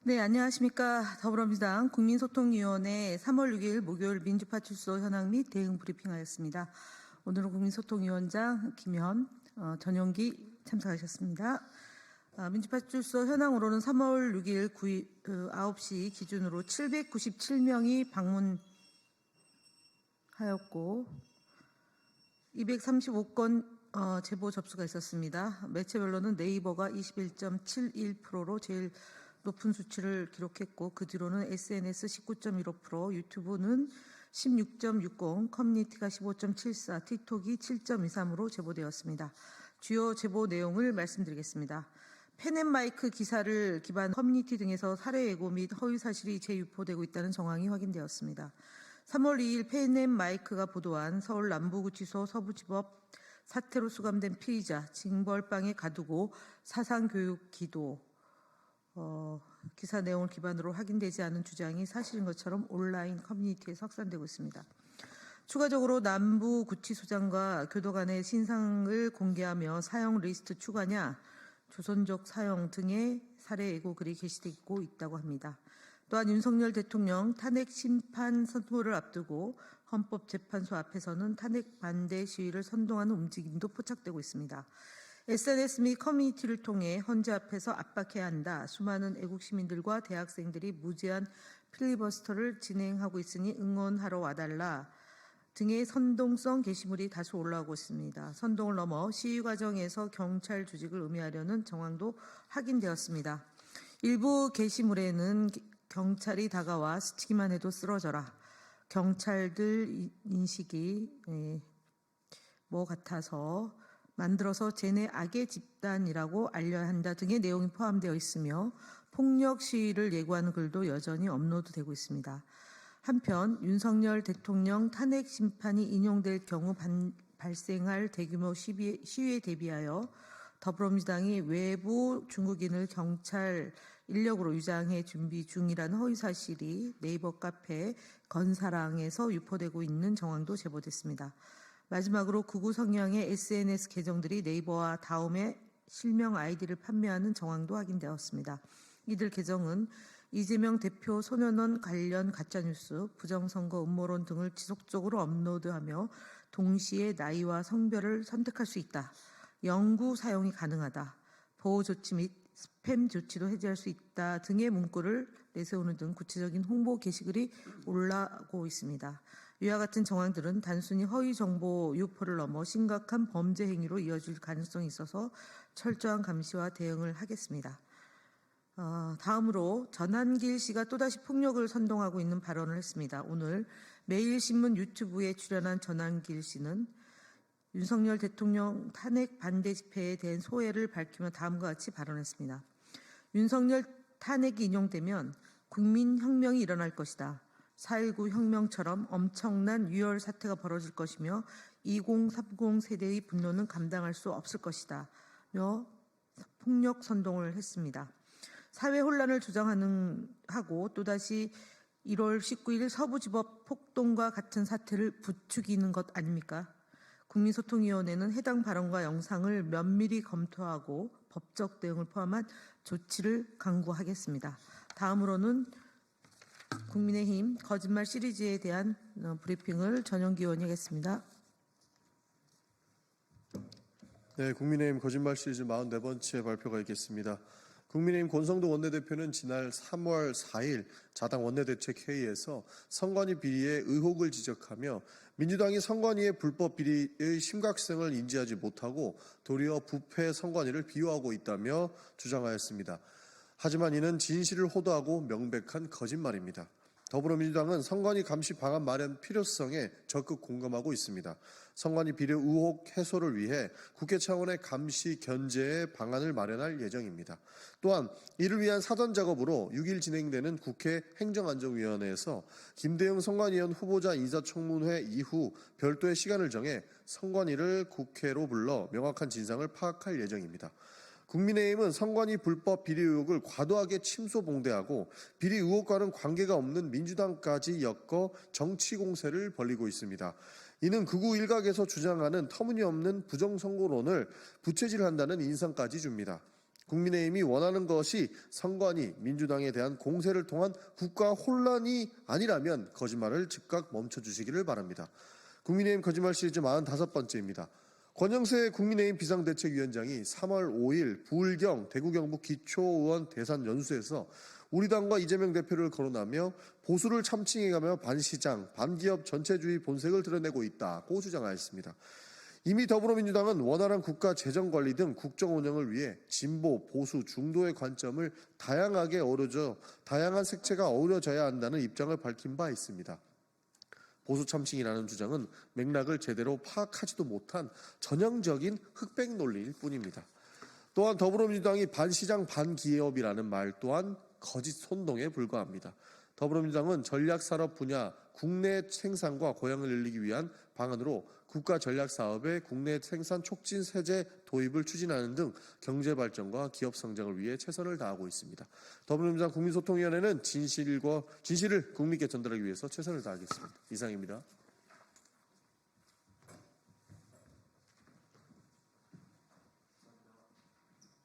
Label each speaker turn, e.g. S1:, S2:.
S1: 네, 안녕하십니까. 더불어민주당 국민소통위원회 3월 6일 목요일 민주파출소 현황 및 대응 브리핑하였습니다. 오늘은 국민소통위원장 김현, 전용기 참석하셨습니다. 민주파출소 현황으로는 3월 6일 9시 기준으로 797명이 방문하였고 235건 제보 접수가 있었습니다. 매체별로는 네이버가 21.71%로 제일 높은 수치를 기록했고, 그 뒤로는 SNS 19.15%, 유튜브는 16.60, 커뮤니티가 15.74, 틱톡이 7.23으로 제보되었습니다. 주요 제보 내용을 말씀드리겠습니다. 펜앤마이크 기사를 기반 커뮤니티 등에서 살해 예고 및 허위 사실이 재유포되고 있다는 정황이 확인되었습니다. 3월 2일 펜앤마이크가 보도한 서울 남부구치소 서부지법 사태로 수감된 피의자 징벌방에 가두고 사상교육 기도 기사 내용을 기반으로 확인되지 않은 주장이 사실인 것처럼 온라인 커뮤니티에 확산되고 있습니다. 추가적으로 남부구치소장과 교도 간의 신상을 공개하며 사형 리스트 추가냐, 조선족 사형 등의 살해 예고 글이 게시되고 있다고 합니다. 또한 윤석열 대통령 탄핵 심판 선고를 앞두고 헌법재판소 앞에서는 탄핵 반대 시위를 선동하는 움직임도 포착되고 있습니다. SNS 및 커뮤니티를 통해 헌재 앞에서 압박해야 한다. 수많은 애국 시민들과 대학생들이 무제한 필리버스터를 진행하고 있으니 응원하러 와달라 등의 선동성 게시물이 다수 올라오고 있습니다. 선동을 넘어 시위 과정에서 경찰 조직을 의미하려는 정황도 확인되었습니다. 일부 게시물에는 경찰이 다가와 스치기만 해도 쓰러져라. 경찰들 인식이 뭐 같아서 만들어서 쟤네 악의 집단이라고 알려야 한다 등의 내용이 포함되어 있으며 폭력 시위를 예고하는 글도 여전히 업로드되고 있습니다. 한편 윤석열 대통령 탄핵 심판이 인용될 경우 발생할 대규모 시위에 대비하여 더불어민주당이 외부 중국인을 경찰 인력으로 유장해 준비 중이라는 허위사실이 네이버 카페 건사랑에서 유포되고 있는 정황도 제보됐습니다. 마지막으로 극우 성향의 SNS 계정들이 네이버와 다음에 실명 아이디를 판매하는 정황도 확인되었습니다. 이들 계정은 이재명 대표 소년원 관련 가짜뉴스, 부정선거 음모론 등을 지속적으로 업로드하며 동시에 나이와 성별을 선택할 수 있다. 영구 사용이 가능하다. 보호 조치 및 스팸 조치도 해제할 수 있다 등의 문구를 내세우는 등 구체적인 홍보 게시글이 올라오고 있습니다. 이와 같은 정황들은 단순히 허위 정보 유포를 넘어 심각한 범죄 행위로 이어질 가능성이 있어서 철저한 감시와 대응을 하겠습니다. 다음으로 전한길 씨가 또다시 폭력을 선동하고 있는 발언을 했습니다. 오늘 매일신문 유튜브에 출연한 전한길 씨는 윤석열 대통령 탄핵 반대 집회에 대한 소회를 밝히며 다음과 같이 발언했습니다. 윤석열 탄핵이 인용되면 국민혁명이 일어날 것이다. 4.19 혁명처럼 엄청난 유혈 사태가 벌어질 것이며 2030 세대의 분노는 감당할 수 없을 것이다. 며 폭력 선동을 했습니다. 사회 혼란을 조장하고 또다시 1월 19일 서부지법 폭동과 같은 사태를 부추기는 것 아닙니까? 국민소통위원회는 해당 발언과 영상을 면밀히 검토하고 법적 대응을 포함한 조치를 강구하겠습니다. 다음으로는 국민의힘 거짓말 시리즈에 대한 브리핑을 전용기 의원이 하겠습니다.
S2: 네, 국민의힘 거짓말 시리즈 44번째 발표가 있겠습니다. 국민의힘 권성동 원내대표는 지난 3월 4일 자당 원내대책회의에서 선관위 비리의 의혹을 지적하며 민주당이 선관위의 불법 비리의 심각성을 인지하지 못하고 도리어 부패 선관위를 비호하고 있다며 주장하였습니다. 하지만 이는 진실을 호도하고 명백한 거짓말입니다. 더불어민주당은 선관위 감시 방안 마련 필요성에 적극 공감하고 있습니다. 선관위 비리 의혹 해소를 위해 국회 차원의 감시 견제의 방안을 마련할 예정입니다. 또한 이를 위한 사전 작업으로 6일 진행되는 국회 행정안전위원회에서 김대영 선관위원 후보자 인사청문회 이후 별도의 시간을 정해 선관위를 국회로 불러 명확한 진상을 파악할 예정입니다. 국민의힘은 선관위 불법 비리 의혹을 과도하게 침소봉대하고 비리 의혹과는 관계가 없는 민주당까지 엮어 정치 공세를 벌이고 있습니다. 이는 극우 일각에서 주장하는 터무니없는 부정선거론을 부채질한다는 인상까지 줍니다. 국민의힘이 원하는 것이 선관위, 민주당에 대한 공세를 통한 국가 혼란이 아니라면 거짓말을 즉각 멈춰주시기를 바랍니다. 국민의힘 거짓말 시리즈 45번째입니다. 권영세 국민의힘 비상대책위원장이 3월 5일 부울경 대구 경북 기초의원 대산 연수에서 우리 당과 이재명 대표를 거론하며 보수를 참칭해가며 반시장, 반기업 전체주의 본색을 드러내고 있다고 주장하였습니다. 이미 더불어민주당은 원활한 국가 재정관리 등 국정 운영을 위해 진보, 보수, 중도의 관점을 다양한 색채가 어우러져야 한다는 입장을 밝힌 바 있습니다. 보수 참칭이라는 주장은 맥락을 제대로 파악하지도 못한 전형적인 흑백 논리일 뿐입니다. 또한 더불어민주당이 반시장 반기업이라는 말 또한 거짓 선동에 불과합니다. 더불어민주당은 전략산업 분야 국내 생산과 고용을 늘리기 위한 방안으로 국가 전략사업의 국내 생산 촉진 세제 도입을 추진하는 등 경제 발전과 기업 성장을 위해 최선을 다하고 있습니다. 더불어민주당 국민소통위원회는 진실을 국민께 전달하기 위해서 최선을 다하겠습니다. 이상입니다.